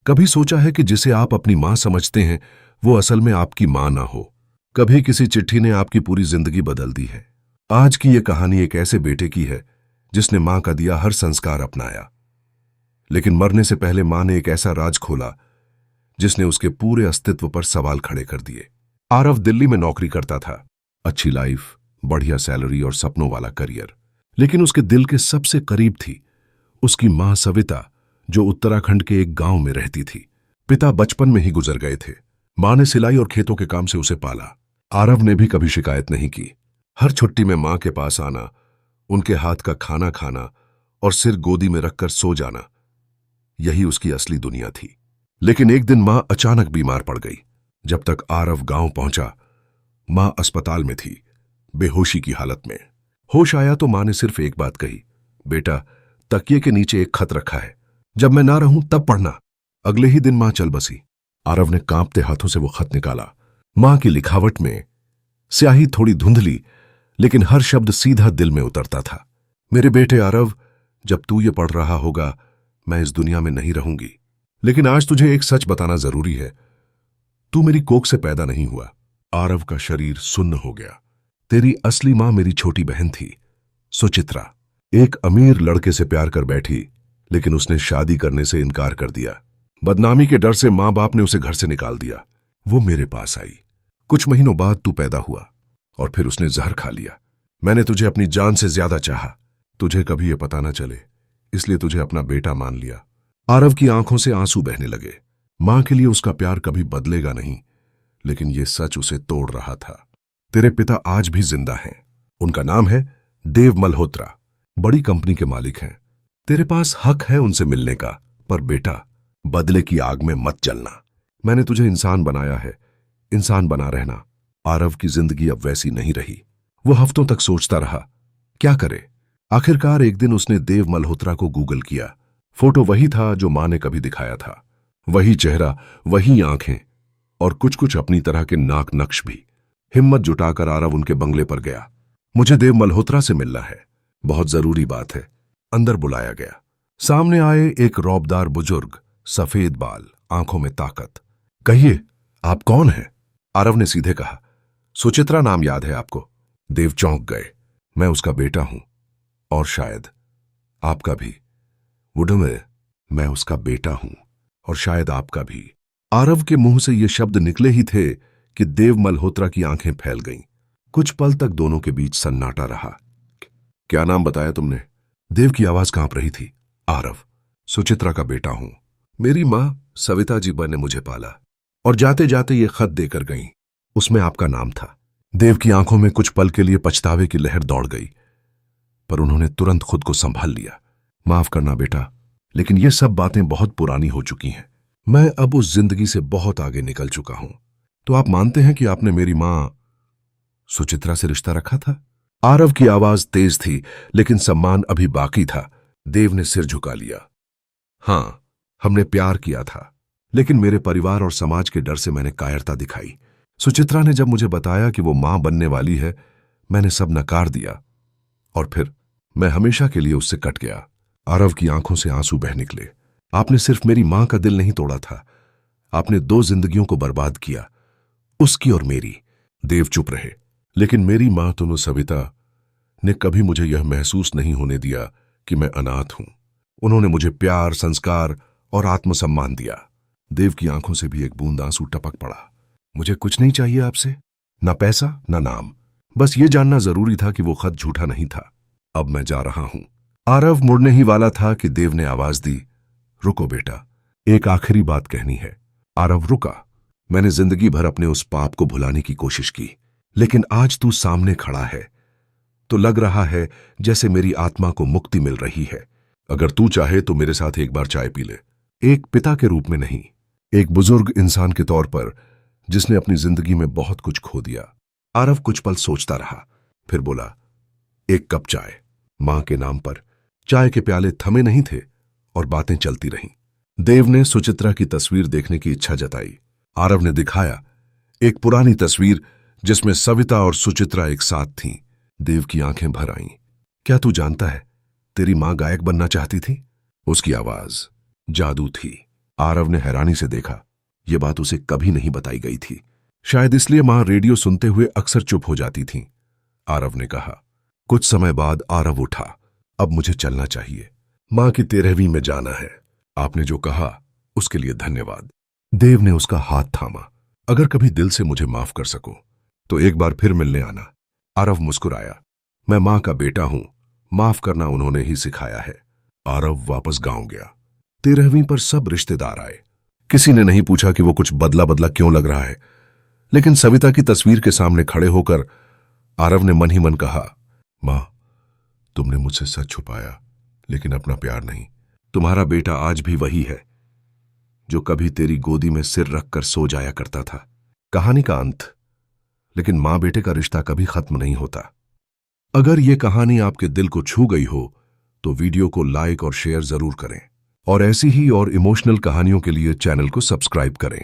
कभी सोचा है कि जिसे आप अपनी मां समझते हैं वो असल में आपकी मां ना हो? कभी किसी चिट्ठी ने आपकी पूरी जिंदगी बदल दी है? आज की ये कहानी एक ऐसे बेटे की है जिसने मां का दिया हर संस्कार अपनाया, लेकिन मरने से पहले मां ने एक ऐसा राज खोला जिसने उसके पूरे अस्तित्व पर सवाल खड़े कर दिए। आरव दिल्ली में नौकरी करता था, अच्छी लाइफ, बढ़िया सैलरी और सपनों वाला करियर। लेकिन उसके दिल के सबसे करीब थी उसकी मां सविता, जो उत्तराखंड के एक गांव में रहती थी। पिता बचपन में ही गुजर गए थे। मां ने सिलाई और खेतों के काम से उसे पाला। आरव ने भी कभी शिकायत नहीं की। हर छुट्टी में मां के पास आना, उनके हाथ का खाना खाना और सिर गोदी में रखकर सो जाना, यही उसकी असली दुनिया थी। लेकिन एक दिन मां अचानक बीमार पड़ गई। जब तक आरव गांव पहुंचा, मां अस्पताल में थी, बेहोशी की हालत में। होश आया तो मां ने सिर्फ एक बात कही, बेटा, तकिए के नीचे एक खत रखा है, जब मैं ना रहूं तब पढ़ना। अगले ही दिन मां चल बसी। आरव ने कांपते हाथों से वो खत निकाला। मां की लिखावट में स्याही थोड़ी धुंधली, लेकिन हर शब्द सीधा दिल में उतरता था। मेरे बेटे आरव, जब तू ये पढ़ रहा होगा मैं इस दुनिया में नहीं रहूंगी, लेकिन आज तुझे एक सच बताना जरूरी है। तू मेरी कोख से पैदा नहीं हुआ। आरव का शरीर सुन्न हो गया। तेरी असली मां मेरी छोटी बहन थी, सुचित्रा। एक अमीर लड़के से प्यार कर बैठी, लेकिन उसने शादी करने से इनकार कर दिया। बदनामी के डर से मां बाप ने उसे घर से निकाल दिया। वो मेरे पास आई। कुछ महीनों बाद तू पैदा हुआ और फिर उसने जहर खा लिया। मैंने तुझे अपनी जान से ज्यादा चाहा, तुझे कभी यह पता ना चले, इसलिए तुझे अपना बेटा मान लिया। आरव की आंखों से आंसू बहने लगे। मां के लिए उसका प्यार कभी बदलेगा नहीं, लेकिन यह सच उसे तोड़ रहा था। तेरे पिता आज भी जिंदा हैं। उनका नाम है देव मल्होत्रा, बड़ी कंपनी के मालिक हैं। तेरे पास हक है उनसे मिलने का, पर बेटा, बदले की आग में मत जलना। मैंने तुझे इंसान बनाया है, इंसान बना रहना। आरव की जिंदगी अब वैसी नहीं रही। वो हफ्तों तक सोचता रहा, क्या करे। आखिरकार एक दिन उसने देव मल्होत्रा को गूगल किया। फोटो वही था जो मां ने कभी दिखाया था, वही चेहरा, वही आंखें और कुछ कुछ अपनी तरह के नाक नक्श भी। हिम्मत जुटाकर आरव उनके बंगले पर गया। मुझे देव मल्होत्रा से मिलना है, बहुत जरूरी बात है। अंदर बुलाया गया। सामने आए एक रौबदार बुजुर्ग, सफेद बाल, आंखों में ताकत। कहिए, आप कौन हैं? आरव ने सीधे कहा। सुचित्रा नाम याद है आपको? देव चौंक गए। मैं उसका बेटा हूं, और शायद आपका भी। वुडो में, मैं उसका बेटा हूं, और शायद आपका भी। आरव के मुंह से ये शब्द निकले ही थे कि देव मल्होत्रा की आंखें फैल गईं। कुछ पल तक दोनों के बीच सन्नाटा रहा। क्या नाम बताया तुमने? देव की आवाज कांप रही थी। आरव, सुचित्रा का बेटा हूं। मेरी मां सविता जी ने मुझे पाला और जाते जाते ये खत देकर गईं। उसमें आपका नाम था। देव की आंखों में कुछ पल के लिए पछतावे की लहर दौड़ गई, पर उन्होंने तुरंत खुद को संभाल लिया। माफ करना बेटा, लेकिन ये सब बातें बहुत पुरानी हो चुकी हैं। मैं अब उस जिंदगी से बहुत आगे निकल चुका हूं। तो आप मानते हैं कि आपने मेरी मां सुचित्रा से रिश्ता रखा था? आरव की आवाज तेज थी, लेकिन सम्मान अभी बाकी था। देव ने सिर झुका लिया। हां, हमने प्यार किया था, लेकिन मेरे परिवार और समाज के डर से मैंने कायरता दिखाई। सुचित्रा ने जब मुझे बताया कि वो मां बनने वाली है, मैंने सब नकार दिया, और फिर मैं हमेशा के लिए उससे कट गया। आरव की आंखों से आंसू बह निकले। आपने सिर्फ मेरी मां का दिल नहीं तोड़ा था, आपने दो जिंदगियों को बर्बाद किया, उसकी और मेरी। देव चुप रहे। लेकिन मेरी मां तुनु सविता ने कभी मुझे यह महसूस नहीं होने दिया कि मैं अनाथ हूं। उन्होंने मुझे प्यार, संस्कार और आत्मसम्मान दिया। देव की आंखों से भी एक बूंद आंसू टपक पड़ा। मुझे कुछ नहीं चाहिए आपसे, ना पैसा, ना नाम। बस ये जानना जरूरी था कि वो खत झूठा नहीं था। अब मैं जा रहा हूं। आरव मुड़ने ही वाला था कि देव ने आवाज दी, रुको बेटा, एक आखिरी बात कहनी है। आरव रुका। मैंने जिंदगी भर अपने उस पाप को भुलाने की कोशिश की, लेकिन आज तू सामने खड़ा है तो लग रहा है जैसे मेरी आत्मा को मुक्ति मिल रही है। अगर तू चाहे तो मेरे साथ एक बार चाय पी ले। एक पिता के रूप में नहीं, एक बुजुर्ग इंसान के तौर पर जिसने अपनी जिंदगी में बहुत कुछ खो दिया। आरव कुछ पल सोचता रहा, फिर बोला, एक कप चाय। मां के नाम पर चाय के प्याले थमे नहीं थे और बातें चलती रहीं। देव ने सुचित्रा की तस्वीर देखने की इच्छा जताई। आरव ने दिखाया एक पुरानी तस्वीर जिसमें सविता और सुचित्रा एक साथ थीं। देव की आंखें भर आईं। क्या तू जानता है, तेरी मां गायक बनना चाहती थी? उसकी आवाज जादू थी। आरव ने हैरानी से देखा। यह बात उसे कभी नहीं बताई गई थी। शायद इसलिए मां रेडियो सुनते हुए अक्सर चुप हो जाती थीं। आरव ने कहा। कुछ समय बाद आरव उठा। अब मुझे चलना चाहिए। मां की 13वीं में जाना है। आपने जो कहा उसके लिए धन्यवाद। देव ने उसका हाथ थामा। अगर कभी दिल से मुझे माफ कर सको तो एक बार फिर मिलने आना। आरव मुस्कुराया। मैं मां का बेटा हूं, माफ करना उन्होंने ही सिखाया है। आरव वापस गांव गया। 13वीं पर सब रिश्तेदार आए। किसी ने नहीं पूछा कि वो कुछ बदला बदला क्यों लग रहा है, लेकिन सविता की तस्वीर के सामने खड़े होकर आरव ने मन ही मन कहा, मां, तुमने मुझसे सच छुपाया लेकिन अपना प्यार नहीं। तुम्हारा बेटा आज भी वही है जो कभी तेरी गोदी में सिर रखकर सो जाया करता था। कहानी का अंत। लेकिन मां बेटे का रिश्ता कभी खत्म नहीं होता। अगर यह कहानी आपके दिल को छू गई हो तो वीडियो को लाइक और शेयर जरूर करें और ऐसी ही और इमोशनल कहानियों के लिए चैनल को सब्सक्राइब करें।